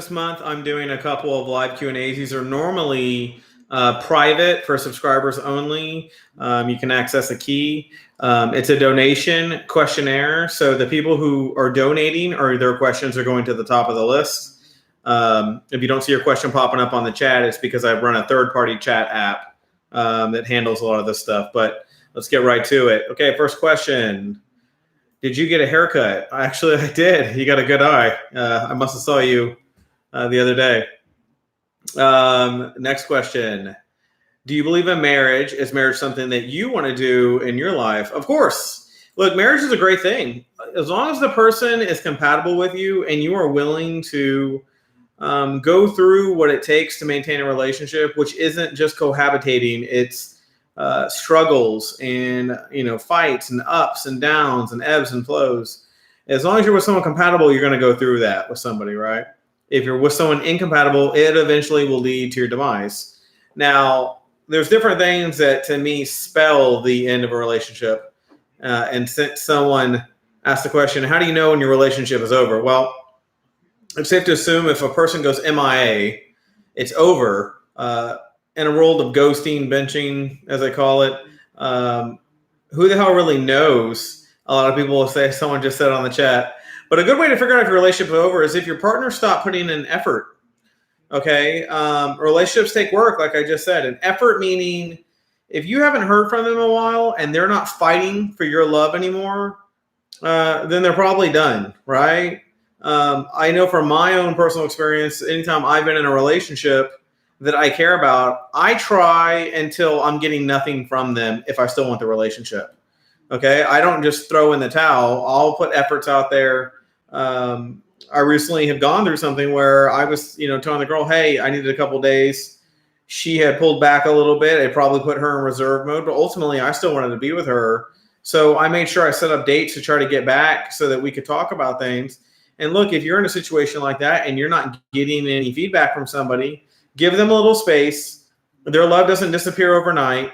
This month, I'm doing a couple of live Q&As. These are normally private for subscribers only. You can access a key. It's a donation questionnaire. So the people who are donating or their questions are going to the top of the list. If you don't see your question popping up on the chat, it's because I run a third-party chat app that handles a lot of this stuff. But let's get right to it. Okay, first question. Did you get a haircut? Actually, I did. You got a good eye. I must have saw you the other day. Next question. Do you believe in marriage? Is marriage something that you want to do in your life? Of course. Look, marriage is a great thing. As long as the person is compatible with you and you are willing to go through what it takes to maintain a relationship, which isn't just cohabitating, it's struggles and fights and ups and downs and ebbs and flows. As long as you're with someone compatible, you're going to go through that with somebody, right? If you're with someone incompatible, it eventually will lead to your demise. Now, there's different things that, to me, spell the end of a relationship. And since someone asked the question, how do you know when your relationship is over? Well, it's safe to assume if a person goes MIA, it's over. In a world of ghosting, benching, as I call it, who the hell really knows? A lot of people will say, someone just said on the chat. But a good way to figure out if your relationship is over is if your partner stopped putting in effort. Okay, relationships take work, like I just said. And effort meaning if you haven't heard from them in a while and they're not fighting for your love anymore, then they're probably done, right? I know from my own personal experience, anytime I've been in a relationship that I care about, I try until I'm getting nothing from them if I still want the relationship. Okay, I don't just throw in the towel. I'll put efforts out there. I recently have gone through something where I was, telling the girl, hey, I needed a couple days. She had pulled back a little bit. It probably put her in reserve mode, but ultimately I still wanted to be with her. So I made sure I set up dates to try to get back so that we could talk about things. And look, if you're in a situation like that and you're not getting any feedback from somebody, give them a little space. Their love doesn't disappear overnight.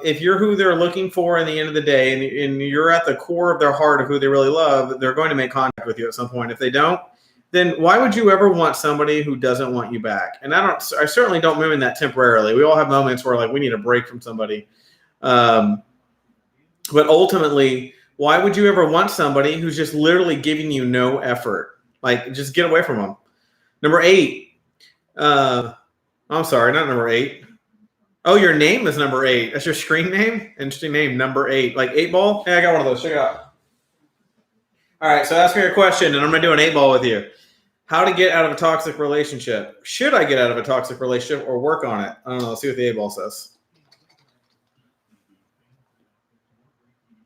If you're who they're looking for in the end of the day and you're at the core of their heart of who they really love, they're going to make contact with you at some point. If they don't, then why would you ever want somebody who doesn't want you back? And I certainly don't mean that temporarily. We all have moments where we need a break from somebody. But ultimately, why would you ever want somebody who's just literally giving you no effort? Just get away from them. Number 8. I'm sorry, not number 8. Oh, your name is number 8. That's your screen name? Interesting name, number 8. Like 8 ball? Hey, I got one of those. Check it out. All right, so ask me a question, and I'm going to do an 8 ball with you. How to get out of a toxic relationship. Should I get out of a toxic relationship or work on it? I don't know. Let's see what the 8 ball says.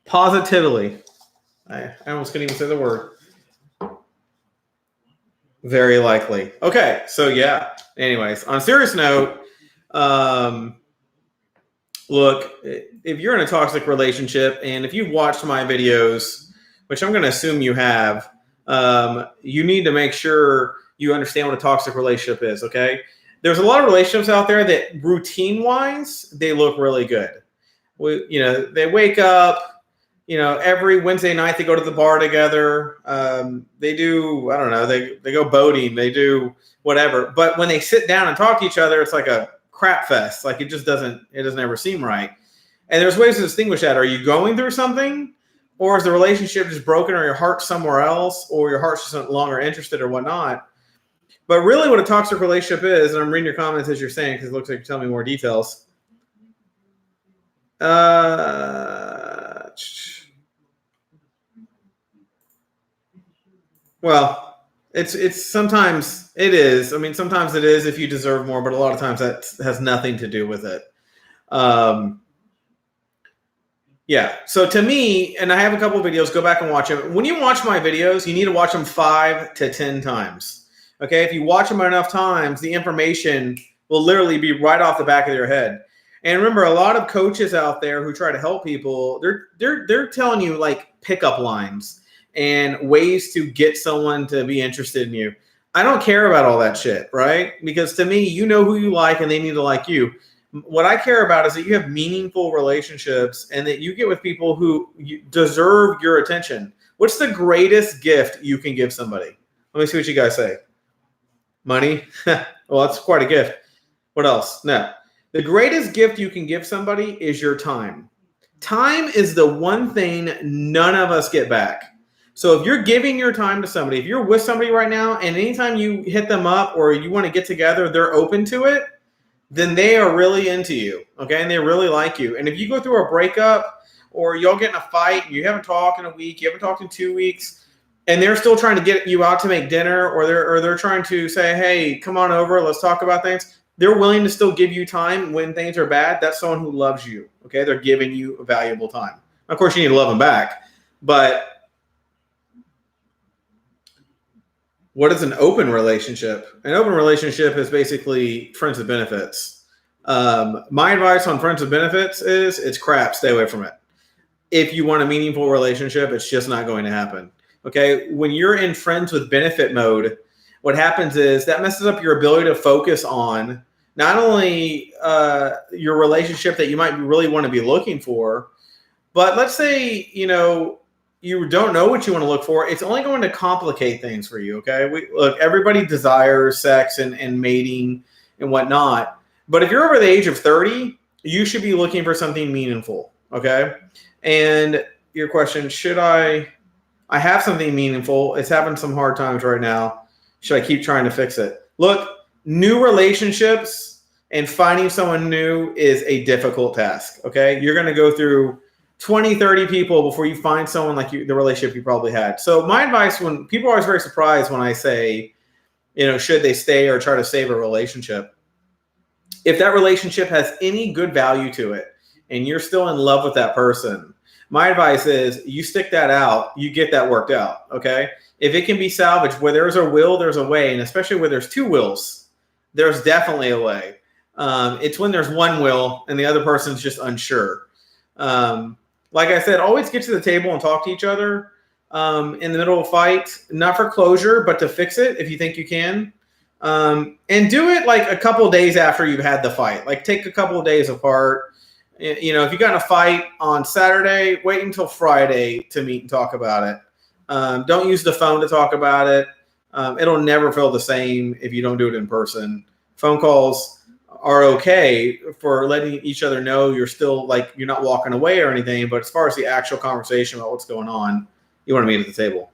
Positively. I almost couldn't even say the word. Very likely. Okay, so yeah. Anyways, on a serious note, look, if you're in a toxic relationship and if you've watched my videos, which I'm going to assume you have, you need to make sure you understand what a toxic relationship is, okay? There's a lot of relationships out there that routine-wise, they look really good. They wake up, every Wednesday night they go to the bar together. They do, I don't know, they go boating, they do whatever. But when they sit down and talk to each other, it's like a crap fest. It doesn't ever seem right. And there's ways to distinguish that. Are you going through something, or is the relationship just broken, or your heart's somewhere else, or your heart's just no longer interested or whatnot? But really what a toxic relationship is, and I'm reading your comments as you're saying, because it looks like you're telling me more details. Well, it's sometimes it is. I mean, sometimes it is if you deserve more, but a lot of times that has nothing to do with it. Yeah. So to me, and I have a couple of videos, go back and watch them. When you watch my videos, you need to watch them 5 to 10 times. Okay. If you watch them enough times, the information will literally be right off the back of your head. And remember, a lot of coaches out there who try to help people, they're telling you pickup lines and ways to get someone to be interested in you. I don't care about all that shit, right? Because to me, you know who you like and they need to like you. What I care about is that you have meaningful relationships and that you get with people who deserve your attention. What's the greatest gift you can give somebody? Let me see what you guys say. Money? Well, that's quite a gift. What else? No. The greatest gift you can give somebody is your time. Time is the one thing none of us get back. So if you're giving your time to somebody, if you're with somebody right now and anytime you hit them up or you want to get together, they're open to it, then they are really into you, okay? And they really like you. And if you go through a breakup or y'all get in a fight, you haven't talked in a week, you haven't talked in 2 weeks, and they're still trying to get you out to make dinner, or they're trying to say, hey, come on over, let's talk about things. They're willing to still give you time when things are bad. That's someone who loves you, okay? They're giving you valuable time. Of course, you need to love them back, but what is an open relationship? An open relationship is basically friends with benefits. My advice on friends with benefits is it's crap. Stay away from it. If you want a meaningful relationship, it's just not going to happen. Okay. When you're in friends with benefit mode, what happens is that messes up your ability to focus on not only your relationship that you might really want to be looking for, but let's say, you don't know what you want to look for. It's only going to complicate things for you. Okay. Look, everybody desires sex and mating and whatnot. But if you're over the age of 30, you should be looking for something meaningful. Okay. And your question, should I have something meaningful? It's having some hard times right now. Should I keep trying to fix it? Look, new relationships and finding someone new is a difficult task. Okay. You're going to go through 20, 30 people before you find someone like the relationship you probably had. So my advice, when people are always very surprised when I say, should they stay or try to save a relationship? If that relationship has any good value to it and you're still in love with that person, my advice is you stick that out, you get that worked out. Okay. If it can be salvaged, where there's a will, there's a way. And especially where there's two wills, there's definitely a way. It's when there's one will and the other person's just unsure. Like I said, always get to the table and talk to each other in the middle of a fight, not for closure, but to fix it if you think you can. And do it like a couple of days after you've had the fight. Like take a couple of days apart. If you got in a fight on Saturday, wait until Friday to meet and talk about it. Don't use the phone to talk about it. It'll never feel the same if you don't do it in person. Phone calls are okay for letting each other know you're still you're not walking away or anything. But as far as the actual conversation about what's going on, you want to meet at the table.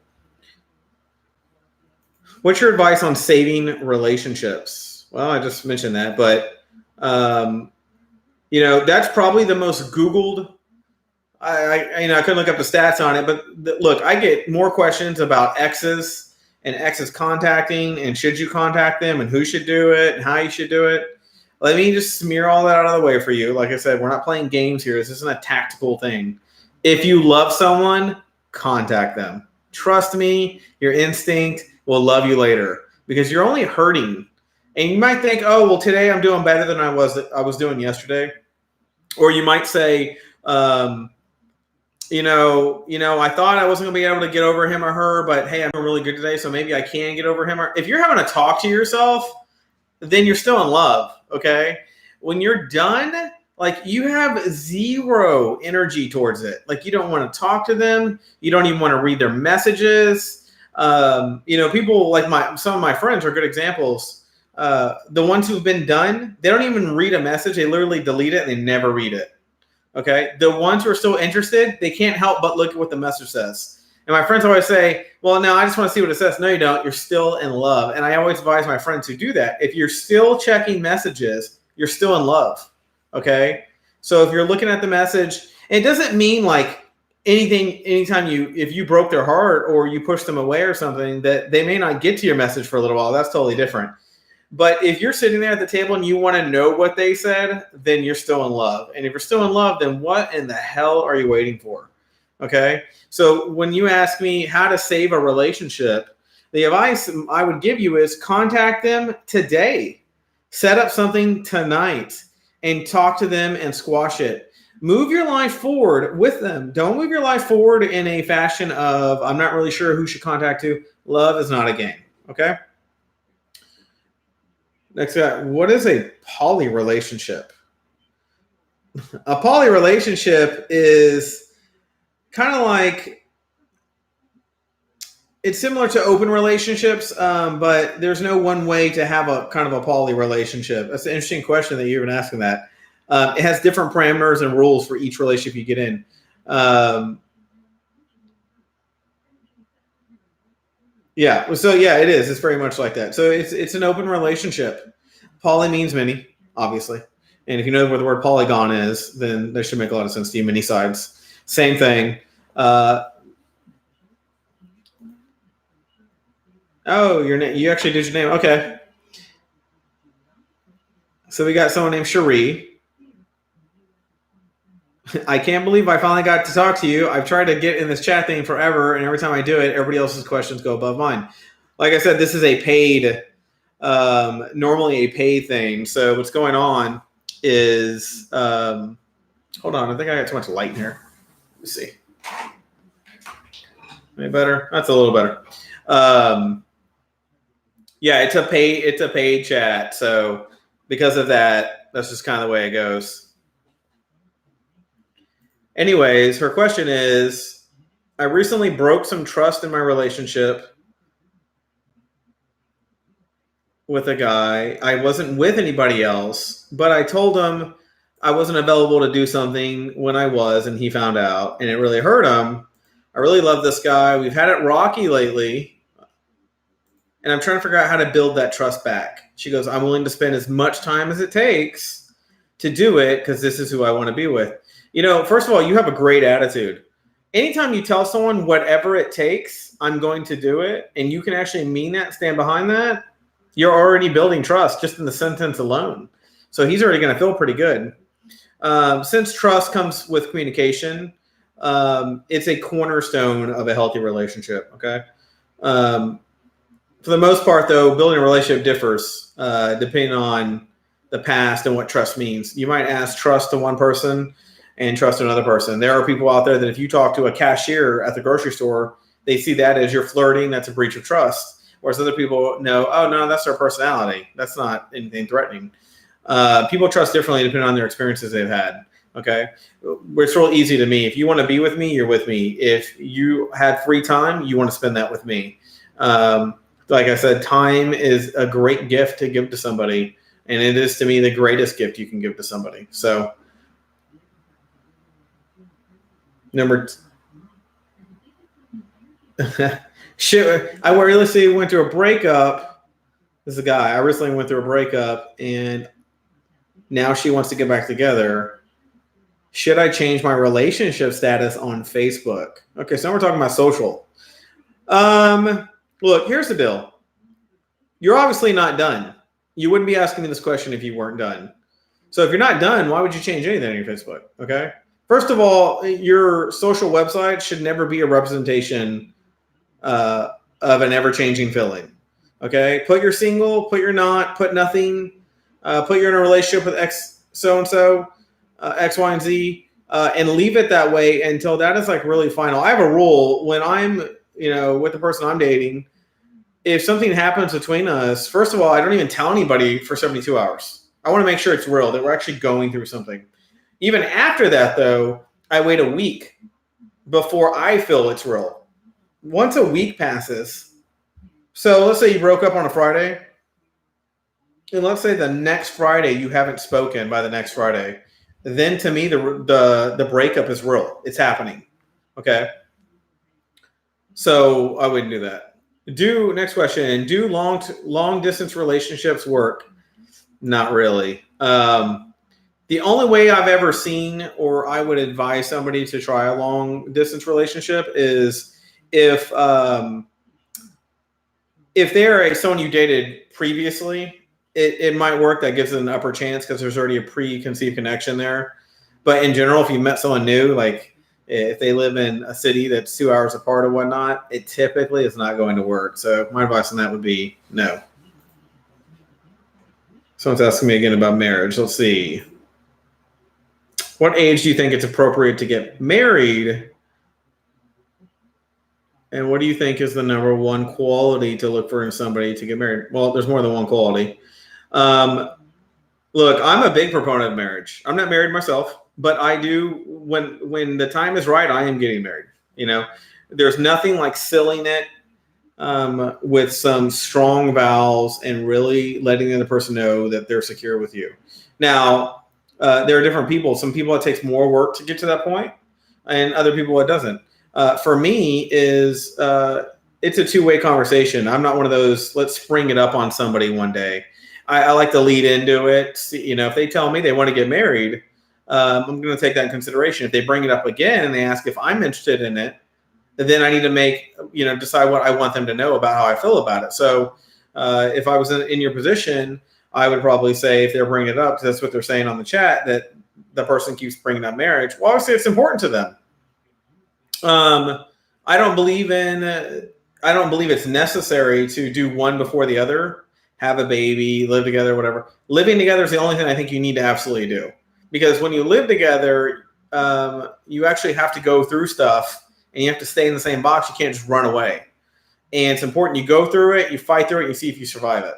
What's your advice on saving relationships? Well, I just mentioned that, but that's probably the most Googled. I couldn't look up the stats on it, but look, I get more questions about exes and exes contacting and should you contact them and who should do it and how you should do it. Let me just smear all that out of the way for you. Like I said, we're not playing games here. This isn't a tactical thing. If you love someone, contact them. Trust me, your instinct will love you later because you're only hurting. And you might think, oh, well, today I'm doing better than I was doing yesterday. Or you might say, I thought I wasn't going to be able to get over him or her, but hey, I'm doing really good today, so maybe I can get over him. Or if you're having to talk to yourself, then you're still in love, okay? When you're done, you have zero energy towards it. You don't want to talk to them. You don't even want to read their messages. People some of my friends are good examples. The ones who've been done, they don't even read a message. They literally delete it and they never read it, okay? The ones who are still interested, they can't help but look at what the message says. And my friends always say, well, no, I just want to see what it says. No, you don't. You're still in love. And I always advise my friends who do that. If you're still checking messages, you're still in love. Okay. So if you're looking at the message, it doesn't mean anything, if you broke their heart or you pushed them away or something, that they may not get to your message for a little while. That's totally different. But if you're sitting there at the table and you want to know what they said, then you're still in love. And if you're still in love, then what in the hell are you waiting for? Okay. So when you ask me how to save a relationship, the advice I would give you is contact them today. Set up something tonight and talk to them and squash it. Move your life forward with them. Don't move your life forward in a fashion of, I'm not really sure who should contact who. Love is not a game. Okay. Next guy, what is a poly relationship? A poly relationship is kind of It's similar to open relationships, but there's no one way to have a kind of a poly relationship. That's an interesting question that you're even asking that. It has different parameters and rules for each relationship you get in. Yeah. So yeah, it is. It's very much like that. So it's an open relationship. Poly means many, obviously. And if you know what the word polygon is, then that should make a lot of sense to you. Many sides. Same thing. Oh, your name. You actually did your name. Okay. So we got someone named Cherie. I can't believe I finally got to talk to you. I've tried to get in this chat thing forever, and every time I do it, everybody else's questions go above mine. Like I said, this is a paid, normally a paid thing. So what's going on is, hold on, I think I got too much light in here. Let's see. Any better? That's a little better. Yeah, it's a paid chat. So because of that, that's just kind of the way it goes. Anyways, her question is, I recently broke some trust in my relationship with a guy. I wasn't with anybody else, but I told him I wasn't available to do something when I was, and he found out, and it really hurt him. I really love this guy. We've had it rocky lately, and I'm trying to figure out how to build that trust back. She goes, I'm willing to spend as much time as it takes to do it because this is who I want to be with. You know, first of all, you have a great attitude. Anytime you tell someone whatever it takes, I'm going to do it, and you can actually mean that, stand behind that, you're already building trust just in the sentence alone. So he's already going to feel pretty good. Since trust comes with communication, it's a cornerstone of a healthy relationship, okay? For the most part, though, building a relationship differs depending on the past and what trust means. You might ask trust to one person and trust another person. There are people out there that if you talk to a cashier at the grocery store, they see that as you're flirting. That's a breach of trust. Whereas other people know, oh, no, that's their personality. That's not anything threatening. People trust differently depending on their experiences they've had. Okay. It's real easy to me. If you want to be with me, you're with me. If you had free time, you want to spend that with me. Like I said, time is a great gift to give to somebody. And it is, to me, the greatest gift you can give to somebody. So, shit, I recently went through a breakup. This is a guy. I recently went through a breakup, and now she wants to get back together. Should I change my relationship status on Facebook? Okay, so now we're talking about social. Look, here's the deal. You're obviously not done. You wouldn't be asking me this question if you weren't done. So if you're not done, why would you change anything on your Facebook? Okay. First of all, your social website should never be a representation of an ever-changing feeling. Okay. Put you're single, put you're not, put nothing, put you're in a relationship with X so-and-so, X, Y, and Z, and leave it that way until that is like really final. I have a rule when I'm, with the person I'm dating. If something happens between us, first of all, I don't even tell anybody for 72 hours. I want to make sure it's real, that we're actually going through something. Even after that, though, I wait a week before I feel it's real. Once a week passes, so let's say you broke up on a Friday, and let's say the next Friday you haven't spoken by the next Friday, then to me the breakup is real. It's happening. Okay? So I wouldn't do that. Next question. Do long distance relationships work? Not really. The only way I've ever seen, or I would advise somebody to try a long distance relationship, is if they're someone you dated previously, it might work. That gives it an upper chance because there's already a preconceived connection there. But in general, if you met someone new, like if they live in a city that's 2 hours apart or whatnot, it typically is not going to work. So my advice on that would be no. Someone's asking me again about marriage. Let's see. What age do you think it's appropriate to get married? And what do you think is the number one quality to look for in somebody to get married? Well, there's more than one quality. Look, I'm a big proponent of marriage. I'm not married myself, but I do, when the time is right, I am getting married. There's nothing like selling it with some strong vows and really letting the other person know that they're secure with you. Now, there are different people. Some people it takes more work to get to that point, and other people it doesn't. For me, it's a two-way conversation. I'm not one of those let's spring it up on somebody one day. I like to lead into it. If they tell me they want to get married, I'm going to take that in consideration. If they bring it up again and they ask if I'm interested in it, then I need to decide what I want them to know about how I feel about it. So if I was in your position, I would probably say, if they're bringing it up, because that's what they're saying on the chat, that the person keeps bringing up marriage. Well, obviously it's important to them. I don't believe it's necessary to do one before the other, have a baby, live together, whatever. Living together is the only thing I think you need to absolutely do. Because when you live together, you actually have to go through stuff and you have to stay in the same box. You can't just run away. And it's important you go through it, you fight through it, and you see if you survive it.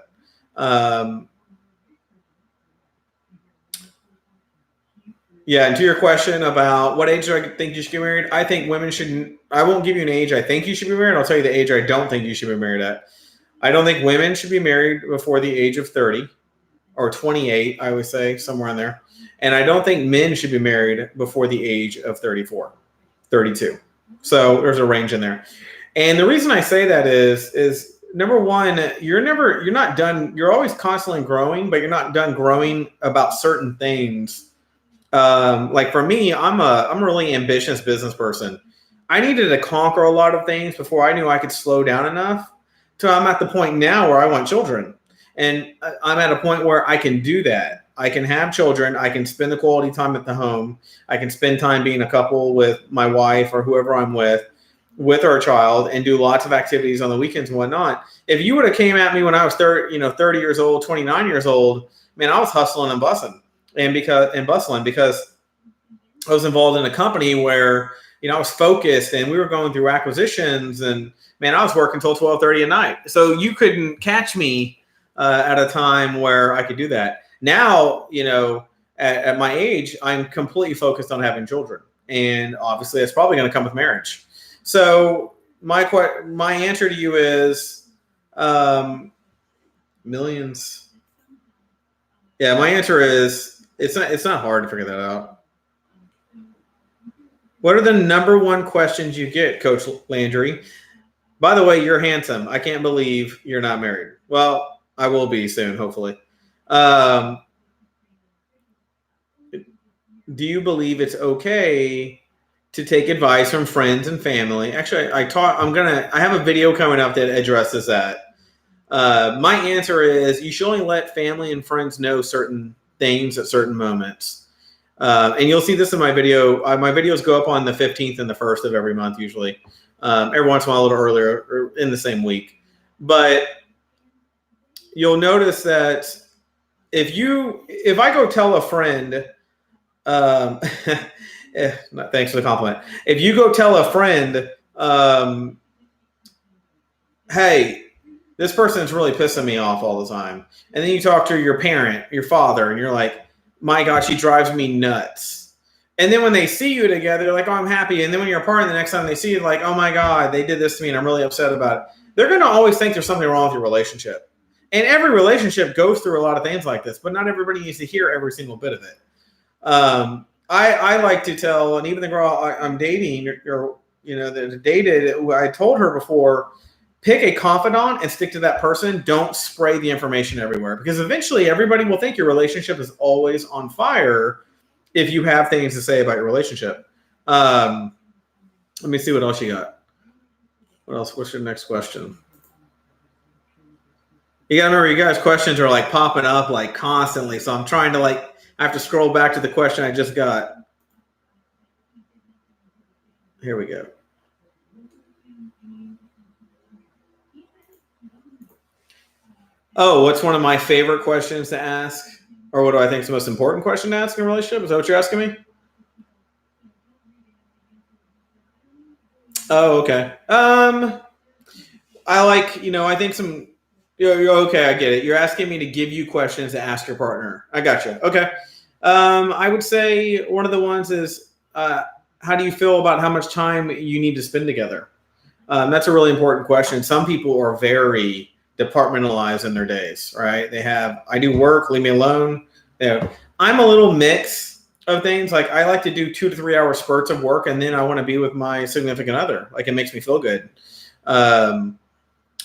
Yeah, and to your question about what age do I think you should get married, I think women shouldn't. I won't give you an age I think you should be married. I'll tell you the age I don't think you should be married at. I don't think women should be married before the age of 30 or 28, I would say, somewhere in there. And I don't think men should be married before the age of 34, 32. So there's a range in there. And the reason I say that is number one, you're not done. You're always constantly growing, but you're not done growing about certain things. Like for me, I'm a really ambitious business person. I needed to conquer a lot of things before I knew I could slow down enough. So I'm at the point now where I want children, and I'm at a point where I can do that. I can have children. I can spend the quality time at the home. I can spend time being a couple with my wife or whoever I'm with our child, and do lots of activities on the weekends and whatnot. If you would have came at me when I was 30 years old, 29 years old, man, I was hustling and bustling. Because I was involved in a company where, I was focused and we were going through acquisitions, and man, I was working till 12:30 at night. So you couldn't catch me at a time where I could do that. Now, at my age, I'm completely focused on having children, and obviously it's probably going to come with marriage. So my answer to you is millions. Yeah, my answer is it's not hard to figure that out. What are the number one questions you get, Coach Landry? By the way, you're handsome. I can't believe you're not married. Well, I will be soon, hopefully. Do you believe it's okay to take advice from friends and family? Actually, I have a video coming up that addresses that. My answer is you should only let family and friends know certain things at certain moments. And you'll see this in my video. My videos go up on the 15th and the 1st of every month, usually. Every once in a while, a little earlier or in the same week. But you'll notice that if I go tell a friend, thanks for the compliment. If you go tell a friend, hey, this person's really pissing me off all the time, and then you talk to your parent, your father, and you're like, my God, she drives me nuts. And then when they see you together, they're like, oh, I'm happy. And then when you're apart, the next time they see you, like, oh my God, they did this to me and I'm really upset about it. They're going to always think there's something wrong with your relationship. And every relationship goes through a lot of things like this, but not everybody needs to hear every single bit of it. I like to tell, and even the girl I'm dating, that dated, I told her before, pick a confidant and stick to that person. Don't spray the information everywhere, because eventually everybody will think your relationship is always on fire if you have things to say about your relationship. Let me see what else you got. What else? What's your next question? You got to remember, you guys' questions are like popping up like constantly. So I'm trying to I have to scroll back to the question I just got. Here we go. Oh, what's one of my favorite questions to ask? Or what do I think is the most important question to ask in a relationship? Is that what you're asking me? Oh, okay. I think okay, I get it. You're asking me to give you questions to ask your partner. I got you. Okay. I would say one of the ones is, how do you feel about how much time you need to spend together? That's a really important question. Some people are very departmentalized in their days, right? I do work, leave me alone. I'm a little mix of things. Like I like to do 2 to 3 hour spurts of work, and then I want to be with my significant other. Like it makes me feel good. I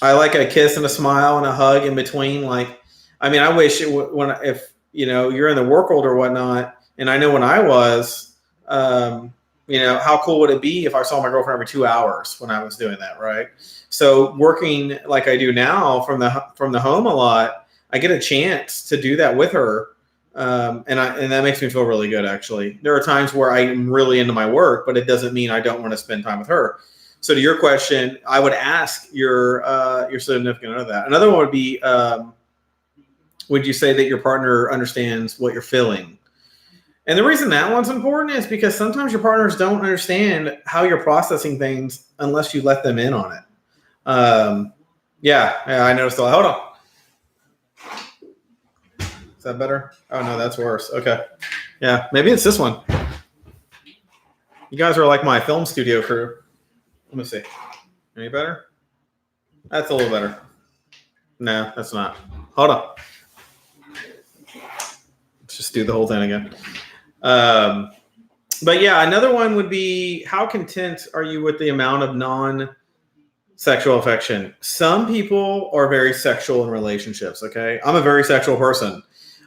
like a kiss and a smile and a hug in between. Like, I mean, I wish if you're in the work world or whatnot, and I know when I was, how cool would it be if I saw my girlfriend every 2 hours when I was doing that, right? So working like I do now from the home a lot, I get a chance to do that with her, and that makes me feel really good. Actually, there are times where I'm really into my work, but it doesn't mean I don't want to spend time with her. So to your question, I would ask your significant other that. Another one would be, would you say that your partner understands what you're feeling? And the reason that one's important is because sometimes your partners don't understand how you're processing things unless you let them in on it. Yeah, I noticed. Hold on. Is that better? Oh, no, that's worse. Okay. Yeah, maybe it's this one. You guys are like my film studio crew. Let me see. Any better? That's a little better. No, that's not. Hold on. Let's just do the whole thing again. But yeah, another one would be, how content are you with the amount of non-sexual affection? Some people are very sexual in relationships, okay? I'm a very sexual person.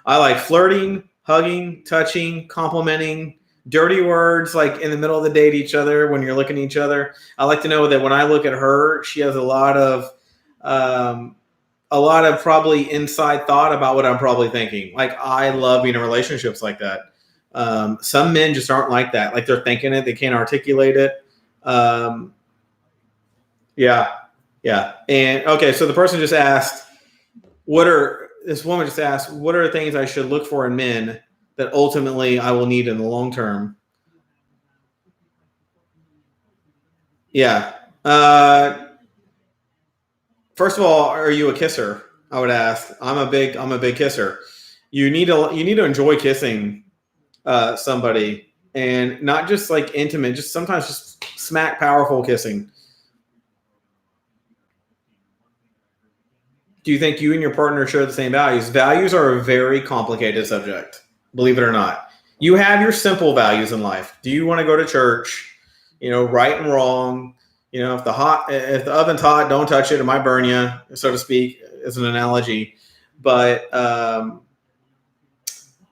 I like flirting, hugging, touching, complimenting, dirty words like in the middle of the day to each other when you're looking at each other. I like to know that when I look at her, she has a lot of probably inside thought about what I'm probably thinking. Like I love being in relationships like that. Some men just aren't like that. Like they're thinking it, they can't articulate it. Yeah. And okay, so the person just asked, this woman just asked, what are things I should look for in men that ultimately I will need in the long term? Yeah. First of all, are you a kisser? I would ask. I'm a big kisser. You need to enjoy kissing somebody, and not just like intimate, just sometimes just smack powerful kissing. Do you think you and your partner share the same values? Values are a very complicated subject, believe it or not. You have your simple values in life. Do you want to go to church? Right and wrong. If the oven's hot, don't touch it. It might burn you, so to speak, as an analogy. But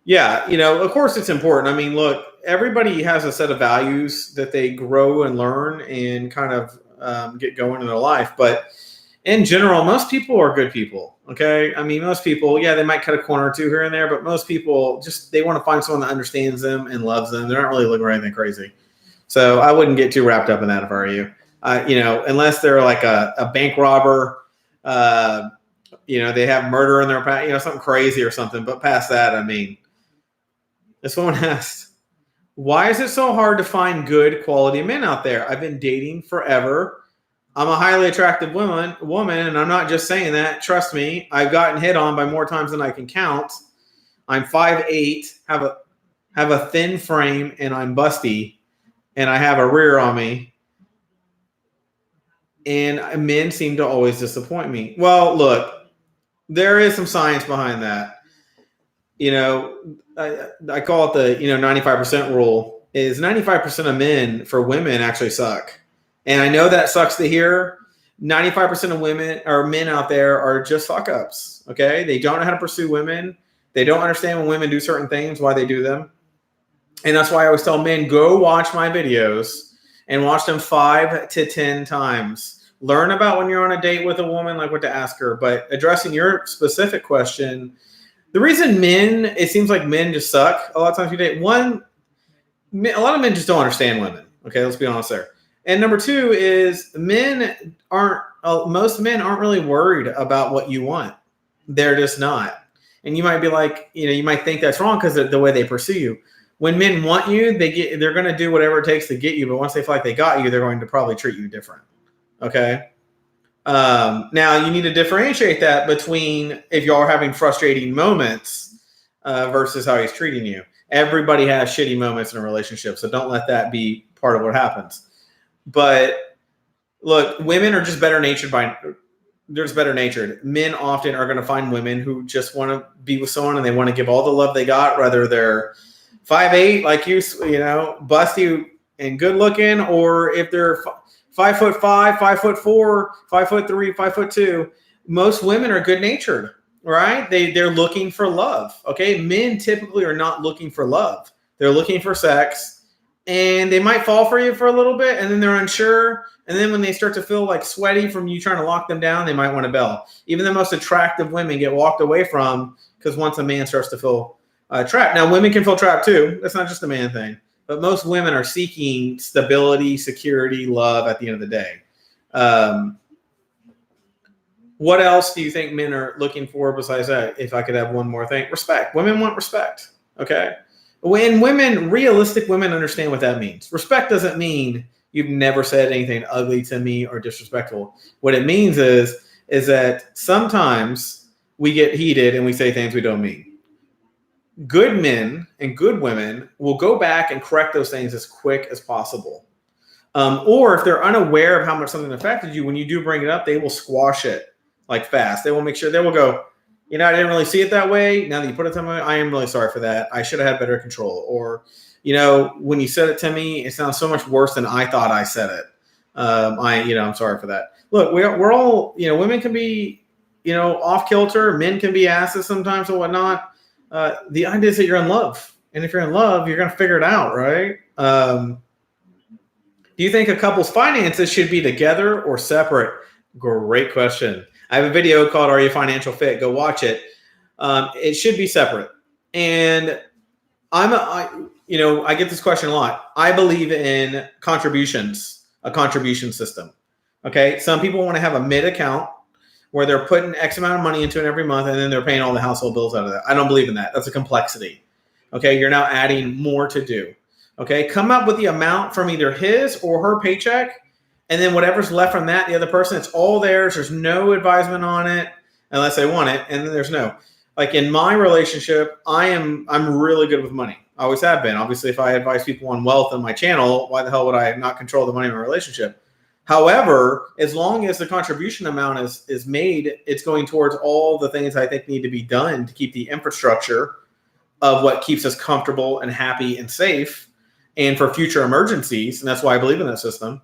yeah, of course it's important. I mean, look, everybody has a set of values that they grow and learn and kind of get going in their life. But in general, most people are good people. Okay. I mean, most people, yeah, they might cut a corner or two here and there, but most people they want to find someone that understands them and loves them. They're not really looking for anything crazy. So I wouldn't get too wrapped up in that if I were you. Unless they're like a bank robber, they have murder in their past, something crazy or something. But past that, I mean, this woman asked, why is it so hard to find good quality men out there? I've been dating forever. I'm a highly attractive woman, and I'm not just saying that. Trust me, I've gotten hit on by more times than I can count. I'm 5'8", have a thin frame, and I'm busty, and I have a rear on me. And men seem to always disappoint me. Well, look, there is some science behind that. I call it the 95% rule. Is 95% of men for women actually suck. And I know that sucks to hear. 95% of women or men out there are just fuck ups. Okay. They don't know how to pursue women. They don't understand when women do certain things, why they do them. And that's why I always tell men, go watch my videos and watch them 5 to 10 times. Learn about when you're on a date with a woman, like what to ask her. But addressing your specific question, the reason it seems like men just suck a lot of times you date. One, a lot of men just don't understand women. Okay. Let's be honest there. And number two is most men aren't really worried about what you want. They're just not. And you might be like, you might think that's wrong because of the way they pursue you. When men want you, they're going to do whatever it takes to get you. But once they feel like they got you, they're going to probably treat you different. Okay. Now you need to differentiate that between if y'all are having frustrating moments versus how he's treating you. Everybody has shitty moments in a relationship. So don't let that be part of what happens. But Look, women are just better natured there's better natured. Men often are going to find women who just want to be with someone and they want to give all the love they got, whether they're 5'8", like busty and good looking, or if they're 5'5", 5'4", 5'3", 5'2". Most women are good natured, right? They're looking for love. Okay, men typically are not looking for love. They're looking for sex, and they might fall for you for a little bit, and then they're unsure. And then when they start to feel like sweaty from you trying to lock them down, they might want to bail. Even the most attractive women get walked away from because once a man starts to feel trapped. Now, women can feel trapped too. That's not just a man thing. But most women are seeking stability, security, love at the end of the day. What else do you think men are looking for besides that? If I could have one more thing, respect. Women want respect. Okay. When realistic women understand what that means. Respect doesn't mean you've never said anything ugly to me or disrespectful. What it means is that sometimes we get heated and we say things we don't mean. Good men and good women will go back and correct those things as quick as possible. Or if they're unaware of how much something affected you, when you do bring it up, they will squash it like fast. They will make sure, they will go, I didn't really see it that way. Now that you put it to me, I am really sorry for that. I should have had better control. Or, when you said it to me, it sounds so much worse than I thought I said it. I'm sorry for that. Look, we're all, women can be, off kilter. Men can be asses sometimes and whatnot. The idea is that you're in love. And if you're in love, you're going to figure it out, right? Do you think a couple's finances should be together or separate? Great question. I have a video called Are You Financial Fit? Go watch it. It should be separate. And I get this question a lot. I believe in contributions, a contribution system. Okay. Some people want to have a mid account where they're putting X amount of money into it every month and then they're paying all the household bills out of that. I don't believe in that. That's a complexity. Okay. You're now adding more to do. Okay. Come up with the amount from either his or her paycheck. And then whatever's left from that, the other person, it's all theirs. There's no advisement on it unless they want it. And then there's no. Like in my relationship, I'm really good with money. I always have been. Obviously, if I advise people on wealth on my channel, why the hell would I not control the money in my relationship? However, as long as the contribution amount is made, it's going towards all the things I think need to be done to keep the infrastructure of what keeps us comfortable and happy and safe and for future emergencies. And that's why I believe in that system.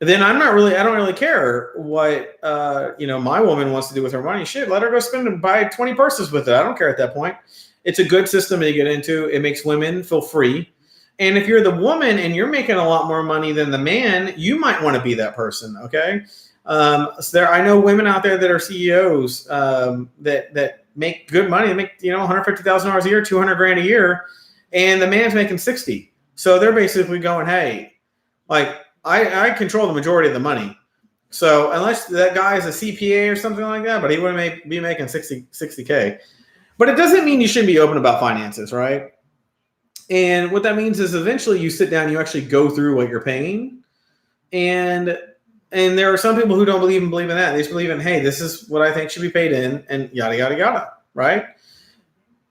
Then I don't really care what, my woman wants to do with her money. Shit, let her go spend and buy 20 purses with it. I don't care at that point. It's a good system to get into. It makes women feel free. And if you're the woman and you're making a lot more money than the man, you might want to be that person. Okay. I know women out there that are CEOs that make good money. They make, $150,000 a year, $200,000 a year, and the man's making 60. So they're basically going, hey, like, I control the majority of the money. So unless that guy is a CPA or something like that, but he wouldn't be making 60K. But it doesn't mean you shouldn't be open about finances, right? And what that means is eventually you sit down, you actually go through what you're paying. And there are some people who don't believe in that. They just believe in, hey, this is what I think should be paid in, and yada, yada, yada, right?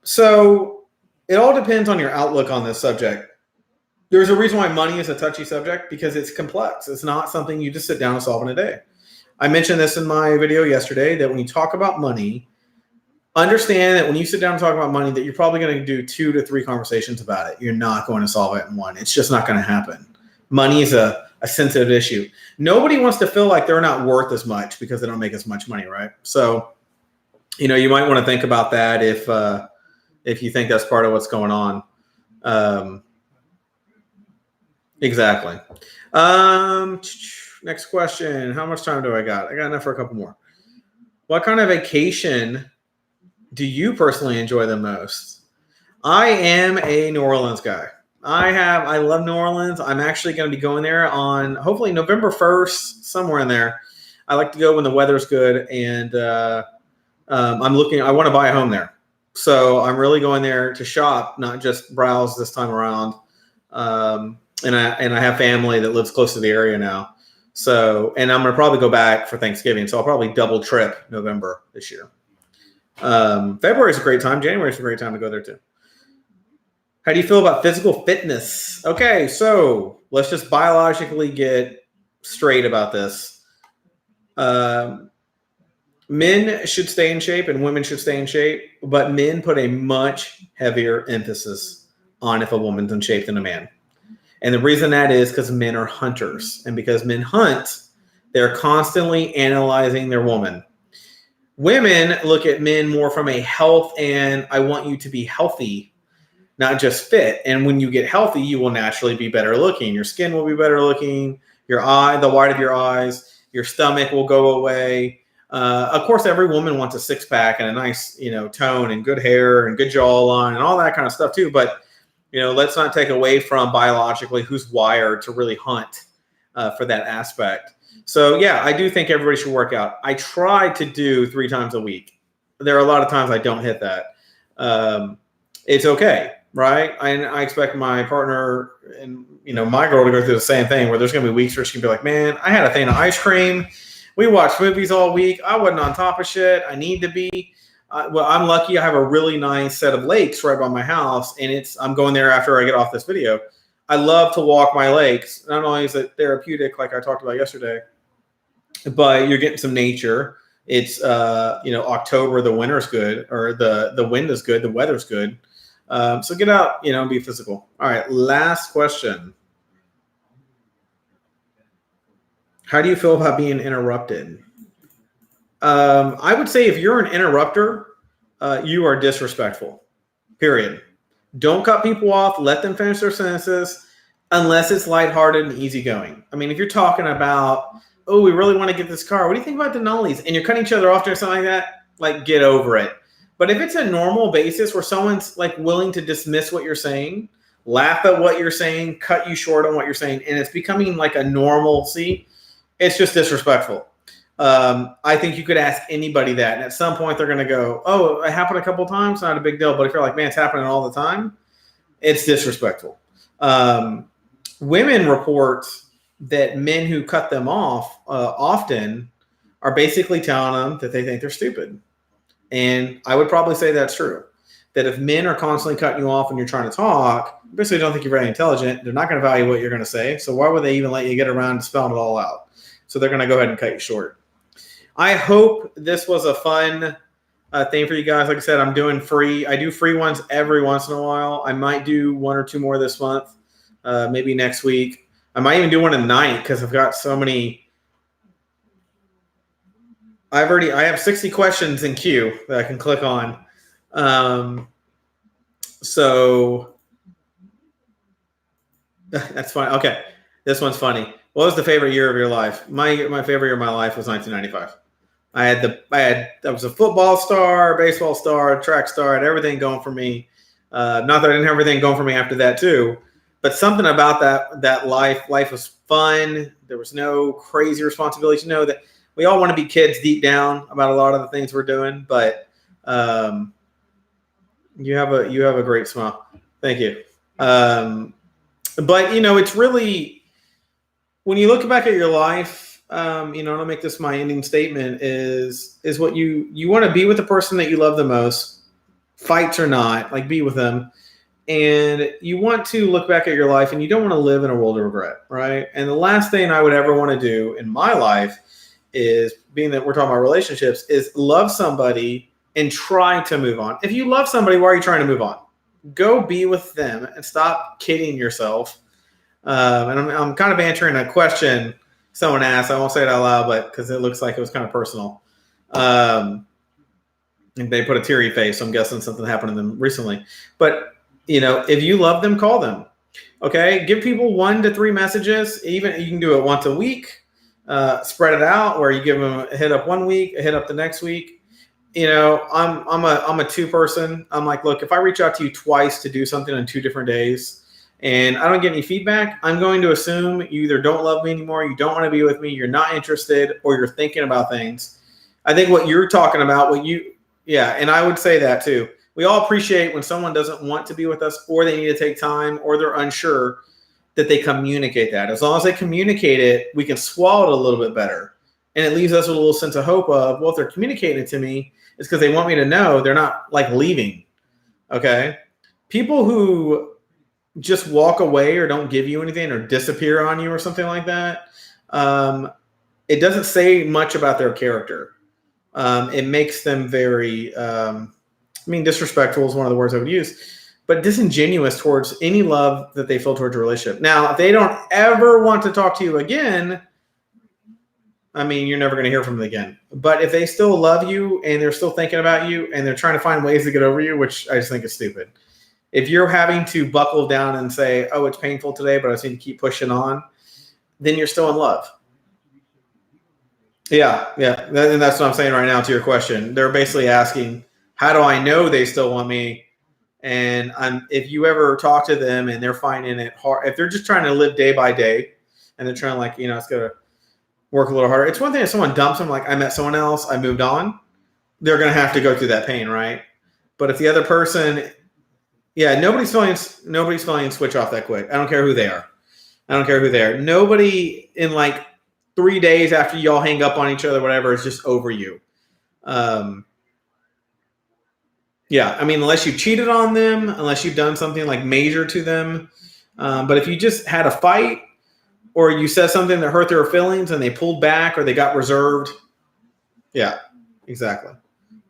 So it all depends on your outlook on this subject. There's a reason why money is a touchy subject, because it's complex. It's not something you just sit down and solve in a day. I mentioned this in my video yesterday, that when you talk about money, understand that when you sit down and talk about money, that you're probably going to do 2 to 3 conversations about it. You're not going to solve it in one. It's just not going to happen. Money is a sensitive issue. Nobody wants to feel like they're not worth as much because they don't make as much money, right? So, you might want to think about that if you think that's part of what's going on. Exactly. Next question. How much time do I got? I got enough for a couple more. What kind of vacation do you personally enjoy the most? I am a New Orleans guy. I love New Orleans. I'm actually going to be going there on hopefully November 1st, somewhere in there. I like to go when the weather's good, and I want to buy a home there. So I'm really going there to shop, not just browse this time around. And I have family that lives close to the area now. So, and I'm going to probably go back for Thanksgiving. So I'll probably double trip November this year. February is a great time. January is a great time to go there too. How do you feel about physical fitness? Okay, so let's just biologically get straight about this. Men should stay in shape and women should stay in shape, but men put a much heavier emphasis on if a woman's in shape than a man. And the reason that is because men are hunters. And because men hunt, they're constantly analyzing their woman. Women look at men more from a health and I want you to be healthy, not just fit. And when you get healthy, you will naturally be better looking. Your skin will be better looking. Your eye, the white of your eyes, your stomach will go away. Of course, every woman wants a six pack and a nice, tone and good hair and good jawline and all that kind of stuff too. But, let's not take away from biologically who's wired to really hunt for that aspect. So, yeah, I do think everybody should work out. I try to do 3 times a week. There are a lot of times I don't hit that. It's okay, right? I expect my partner and, my girl to go through the same thing where there's going to be weeks where she can be like, man, I had a thing of ice cream. We watched movies all week. I wasn't on top of shit. I need to be. Well, I'm lucky. I have a really nice set of lakes right by my house, and I'm going there after I get off this video. I love to walk my lakes. Not only is it therapeutic, like I talked about yesterday, but you're getting some nature. It's October, the winter's good, or the wind is good, the weather's good. So get out, and be physical. All right, last question. How do you feel about being interrupted? I would say if you're an interrupter, you are disrespectful, period. Don't cut people off. Let them finish their sentences unless it's lighthearted and easygoing. I mean, if you're talking about, oh, we really want to get this car. What do you think about Denali's? And you're cutting each other off or something like that, like get over it. But if it's a normal basis where someone's like willing to dismiss what you're saying, laugh at what you're saying, cut you short on what you're saying, and it's becoming like a normalcy, it's just disrespectful. I think you could ask anybody that, and at some point they're going to go, oh, it happened a couple of times, not a big deal. But if you're like, man, it's happening all the time, it's disrespectful. Women report that men who cut them off often are basically telling them that they think they're stupid. And I would probably say that's true. That if men are constantly cutting you off when you're trying to talk, basically don't think you're very intelligent. They're not going to value what you're going to say. So why would they even let you get around to spelling it all out? So they're going to go ahead and cut you short. I hope this was a fun thing for you guys. Like I said, I'm doing free. I do free ones every once in a while. I might do 1 or 2 more this month, maybe next week. I might even do one tonight because I've got so many. I have 60 questions in queue that I can click on. So that's fine. Okay. This one's funny. What was the favorite year of your life? My favorite year of my life was 1995. I was a football star, baseball star, track star, I had everything going for me. Not that I didn't have everything going for me after that too, but something about that life was fun. There was no crazy responsibilities. That we all want to be kids deep down about a lot of the things we're doing, but you have a great smile. Thank you. But it's really, when you look back at your life, and I'll make this my ending statement, is what you want to be with the person that you love the most, fights or not, like be with them. And you want to look back at your life and you don't want to live in a world of regret, right? And the last thing I would ever want to do in my life is, being that we're talking about relationships, is love somebody and try to move on. If you love somebody, why are you trying to move on? Go be with them and stop kidding yourself. And I'm kind of answering a question someone asked. I won't say it out loud, but because it looks like it was kind of personal. And they put a teary face. So I'm guessing something happened to them recently. But, if you love them, call them. Okay. Give people 1 to 3 messages. Even you can do it once a week. Spread it out where you give them a hit up 1 week, a hit up the next week. I'm a 2 person. I'm like, look, if I reach out to you twice to do something on 2 different days and I don't get any feedback, I'm going to assume you either don't love me anymore, you don't want to be with me, you're not interested, or you're thinking about things. I think what you're talking about, and I would say that too. We all appreciate when someone doesn't want to be with us, or they need to take time, or they're unsure, that they communicate that. As long as they communicate it, we can swallow it a little bit better. And it leaves us with a little sense of hope of, well, if they're communicating it to me, it's because they want me to know they're not like leaving. Okay. People who just walk away or don't give you anything or disappear on you or something like that, it doesn't say much about their character. It makes them very, disrespectful is one of the words I would use, but disingenuous towards any love that they feel towards a relationship. Now, if they don't ever want to talk to you again, you're never going to hear from them again. But if they still love you and they're still thinking about you and they're trying to find ways to get over you, which I just think is stupid. If you're having to buckle down and say, oh, it's painful today, but I just need to keep pushing on, then you're still in love. Yeah. And that's what I'm saying right now to your question. They're basically asking, how do I know they still want me? And if you ever talk to them and they're finding it hard, if they're just trying to live day by day and they're trying to it's going to work a little harder. It's one thing if someone dumps them, like I met someone else, I moved on. They're going to have to go through that pain, right? But if the other person, nobody's feeling switch off that quick. I don't care who they are. Nobody in 3 days after y'all hang up on each other, whatever, is just over you. Unless you've cheated on them, unless you've done something major to them. But if you just had a fight or you said something that hurt their feelings and they pulled back or they got reserved. Yeah, exactly.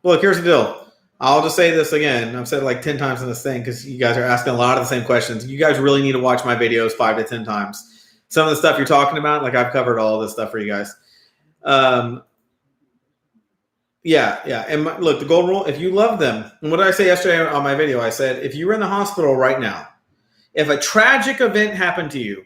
Well, look, here's the deal. I'll just say this again. I've said it 10 times in this thing because you guys are asking a lot of the same questions. You guys really need to watch my videos 5 to 10 times. Some of the stuff you're talking about, I've covered all of this stuff for you guys. And look, the golden rule, if you love them, and what did I say yesterday on my video? I said, if you were in the hospital right now, if a tragic event happened to you,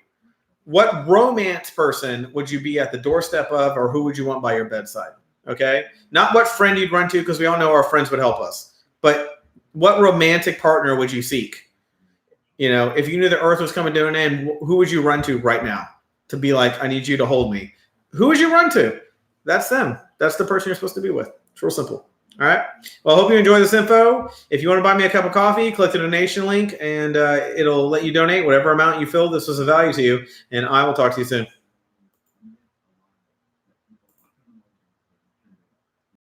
what romance person would you be at the doorstep of, or who would you want by your bedside? Okay? Not what friend you'd run to, because we all know our friends would help us. But what romantic partner would you seek? If you knew the earth was coming to an end, who would you run to right now to be I need you to hold me? Who would you run to? That's them. That's the person you're supposed to be with. It's real simple. All right. Well, I hope you enjoy this info. If you want to buy me a cup of coffee, click the donation link and it'll let you donate whatever amount you feel this was of value to you. And I will talk to you soon.